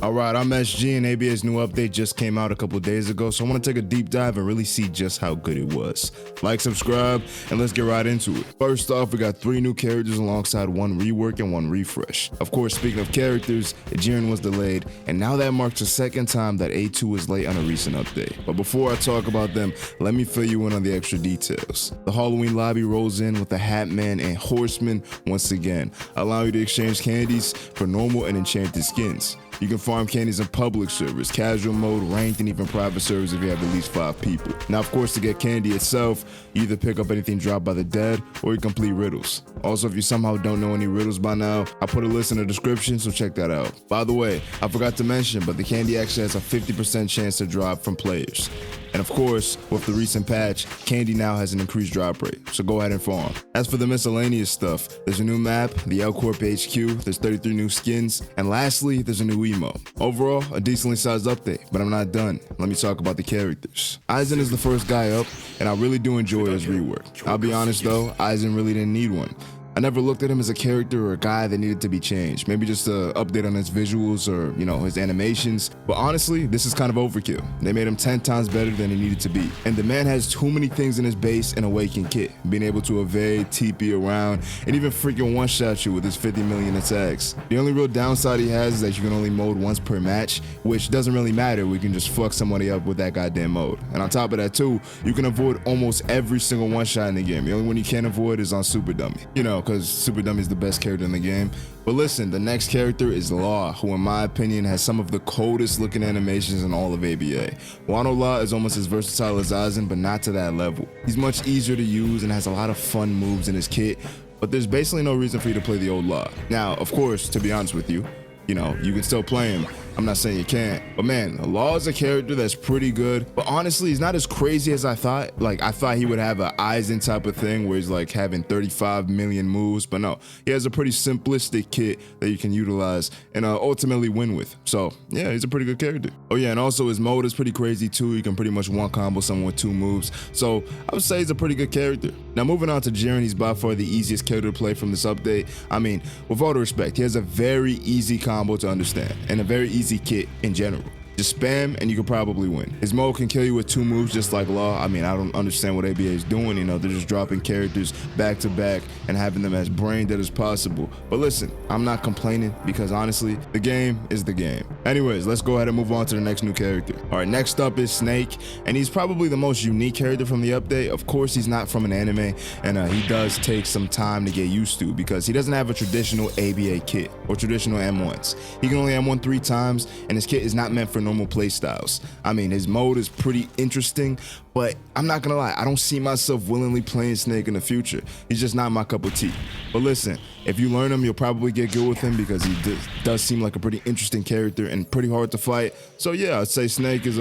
Alright, I'm SG and ABA's new update just came out a couple days ago, so I want to take a deep dive and really see just how good it was. Like, subscribe, and let's get right into it. First off, we got 3 new characters alongside 1 rework and 1 refresh. Of course, speaking of characters, Jiren was delayed, and now that marks the second time that A2 was late on a recent update. But before I talk about them, let me fill you in on the extra details. The Halloween lobby rolls in with the Hat Man and Horseman once again, allowing you to exchange candies for normal and enchanted skins. You can farm candies in public servers, casual mode, ranked, and even private servers if you have at least 5 people. Now, of course, to get candy itself, you either pick up anything dropped by the dead or you complete riddles. Also, if you somehow don't know any riddles by now, I put a list in the description, so check that out. By the way, I forgot to mention, but the candy actually has a 50% chance to drop from players. And of course, with the recent patch, candy now has an increased drop rate, so go ahead and farm. As for the miscellaneous stuff, there's a new map, the L-Corp HQ, there's 33 new skins, and lastly, there's a new emo. Overall, a decently sized update, but I'm not done. Let me talk about the characters. Aizen is the first guy up, and I really do enjoy his rework. I'll be honest though, Aizen really didn't need one. I never looked at him as a character or a guy that needed to be changed. Maybe just an update on his visuals or, his animations. But honestly, this is kind of overkill. They made him 10 times better than he needed to be. And the man has too many things in his base and Awaken kit. Being able to evade, TP around, and even freaking one-shot you with his 50 million attacks. The only real downside he has is that you can only mode once per match, which doesn't really matter. We can just fuck somebody up with that goddamn mode. And on top of that too, you can avoid almost every single one-shot in the game. The only one you can't avoid is on Super Dummy. Because Super Dummy is the best character in the game. But listen, the next character is Law, who in my opinion has some of the coldest looking animations in all of ABA. Wano Law is almost as versatile as Aizen, but not to that level. He's much easier to use and has a lot of fun moves in his kit, but there's basically no reason for you to play the old Law. Now, of course, to be honest with you, you can still play him. I'm not saying you can't, but man, Law is a character that's pretty good, but honestly, he's not as crazy as I thought. Like, I thought he would have an Aizen type of thing where he's like having 35 million moves, but no, he has a pretty simplistic kit that you can utilize and ultimately win with. So yeah, he's a pretty good character. Oh yeah, and also his mode is pretty crazy too. You can pretty much one combo someone with 2 moves. So I would say he's a pretty good character. Now moving on to Jiren, he's by far the easiest character to play from this update. I mean, with all due respect, he has a very easy combo to understand and a very easy kit in general. Just spam and you can probably win. His mode can kill you with 2 moves just like Law. I mean, I don't understand what ABA is doing. They're just dropping characters back to back and having them as brain dead as possible. But listen, I'm not complaining because honestly, the game is the game. Anyways, let's go ahead and move on to the next new character. All right, next up is Snake, and he's probably the most unique character from the update. Of course, he's not from an anime, and he does take some time to get used to because he doesn't have a traditional ABA kit or traditional M1s. He can only M1 3 times, and his kit is not meant for normal play styles. I mean, his mode is pretty interesting, but I'm not gonna lie, I don't see myself willingly playing Snake in the future. He's just not my cup of tea. But listen, if you learn him, you'll probably get good with him because he does seem like a pretty interesting character and pretty hard to fight. So yeah, I'd say Snake is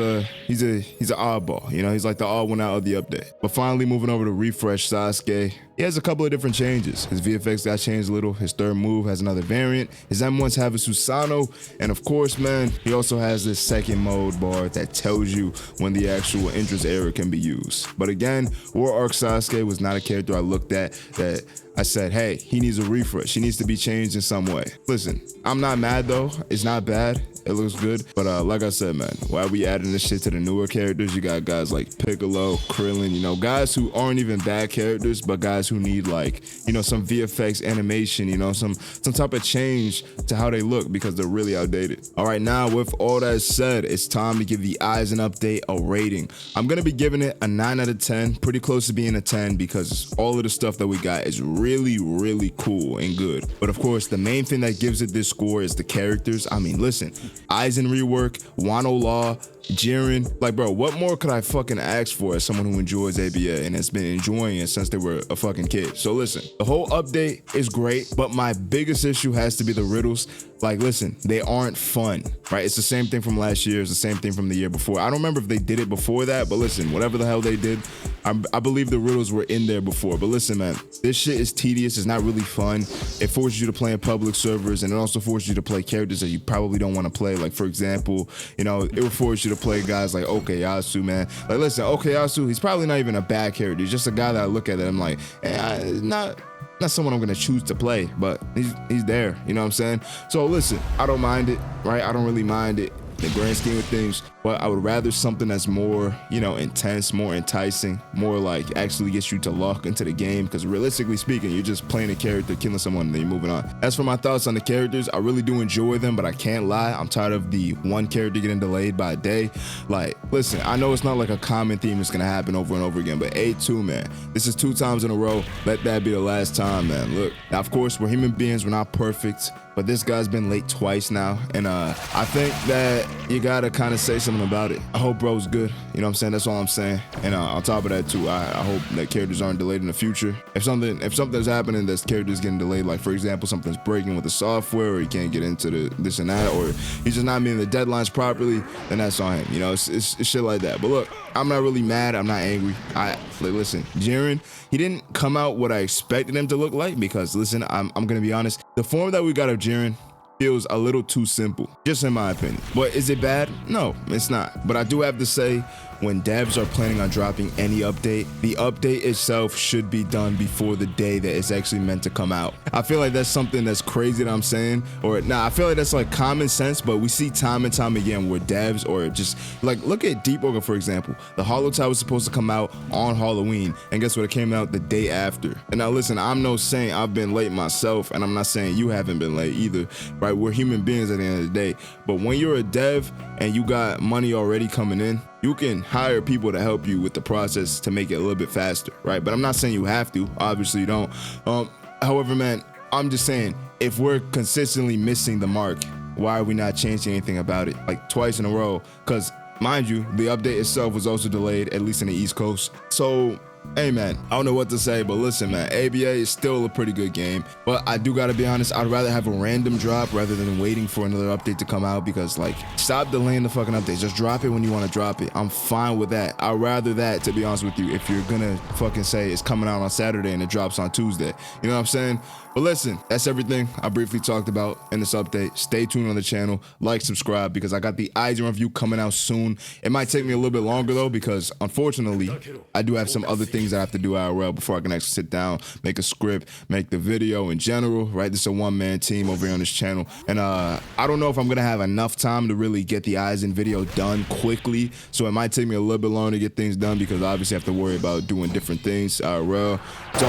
he's an oddball. He's like the odd one out of the update. But finally, moving over to Refresh Sasuke. He has a couple of different changes. His VFX got changed a little. His third move has another variant. His M1s have a Susanoo. And of course, man, he also has this second mode bar that tells you when the actual entrance error can be used. But again, War Arc Sasuke was not a character I looked at that I said, hey, he needs a refresh. He needs to be changed in some way. Listen, I'm not mad though. It's not bad. It looks good. But like I said, man, while we adding this shit to the newer characters, you got guys like Piccolo, Krillin, guys who aren't even bad characters, but guys who need like, some VFX animation, some type of change to how they look because they're really outdated. All right, now with all that said, it's time to give the Aizen update a rating. I'm going to be giving it a 9 out of 10, pretty close to being a 10 because all of the stuff that we got is really, really cool and good. But of course, the main thing that gives it this score is the characters. I mean, listen, Aizen rework, Wano Law, Jiren, like bro, what more could I fucking ask for as someone who enjoys ABA and has been enjoying it since they were a fucking kid? So listen, the whole update is great, but my biggest issue has to be the riddles. Like listen, they aren't fun, right? It's the same thing from last year, it's the same thing from the year before. I don't remember if they did it before that, but listen, whatever the hell they did, I believe the riddles were in there before. But listen, man, this shit is tedious, it's not really fun. It forces you to play in public servers, and it also forces you to play characters that you probably don't want to play. Like for example, it will force you to play guys like Okuyasu, man. Like listen, Okuyasu, he's probably not even a bad character. He's just a guy that I look at and I'm like, not not someone I'm gonna choose to play, but he's there, you know what I'm saying? So listen, I don't mind it, right? I don't really mind it in the grand scheme of things, but I would rather something that's more, you know, intense, more enticing, more like actually gets you to lock into the game, because realistically speaking, you're just playing a character, killing someone, and then you're moving on. As for my thoughts on the characters, I really do enjoy them, but I can't lie, I'm tired of the one character getting delayed by a day. Like, listen, I know it's not like a common theme that's gonna happen over and over again, but A2, man, this is 2 times in a row. Let that be the last time, man. Look, now, of course, we're human beings, we're not perfect, but this guy's been late twice now, and I think that you gotta kind of say something about it. I hope bro's good, you know what I'm saying? That's all I'm saying. And on top of that too, I hope that characters aren't delayed in the future. If something's happening that's characters getting delayed, like for example something's breaking with the software, or you can't get into this and that, or he's just not meeting the deadlines properly, then that's on him, you know? It's shit like that. But look, I'm not really mad, I'm not angry. Listen, Jiren, he didn't come out what I expected him to look like, because listen, I'm gonna be honest, the form that we got of Jiren feels a little too simple, just in my opinion. But is it bad? No, it's not. But I do have to say, when devs are planning on dropping any update, the update itself should be done before the day that it's actually meant to come out. I feel like that's something that's crazy that I'm saying, or nah, I feel like that's like common sense, but we see time and time again where devs, or just like, look at Deep Ogre, for example. The Holotide was supposed to come out on Halloween, and guess what? It came out the day after. And now listen, I'm no saint, I've been late myself, and I'm not saying you haven't been late either, right? We're human beings at the end of the day. But when you're a dev and you got money already coming in, you can hire people to help you with the process to make it a little bit faster, right? But I'm not saying you have to, obviously you don't. However, man, I'm just saying, if we're consistently missing the mark, why are we not changing anything about it like twice in a row? Because mind you, the update itself was also delayed, at least in the East Coast. So hey man, I don't know what to say, but listen man, ABA is still a pretty good game, but I do gotta be honest, I'd rather have a random drop rather than waiting for another update to come out, because like, stop delaying the fucking updates, just drop it when you want to drop it. I'm fine with that. I'd rather that, to be honest with you, if you're gonna fucking say it's coming out on Saturday and it drops on Tuesday, you know what I'm saying? But listen, that's everything I briefly talked about in this update. Stay tuned on the channel, like, subscribe, because I got the Aizen review coming out soon. It might take me a little bit longer though, because unfortunately, I do have some other things that I have to do IRL before I can actually sit down, make a script, make the video in general, right? This is a one-man team over here on this channel. And I don't know if I'm gonna have enough time to really get the Aizen video done quickly. So it might take me a little bit longer to get things done, because obviously I have to worry about doing different things IRL. So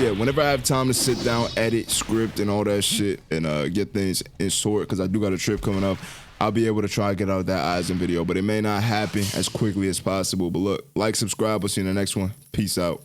yeah, whenever I have time to sit down, edit, script, and all that shit, and get things in sort, because I do got a trip coming up, I'll be able to try to get out that Aizen video, but it may not happen as quickly as possible. But look, like, subscribe, we'll see you in the next one. Peace out.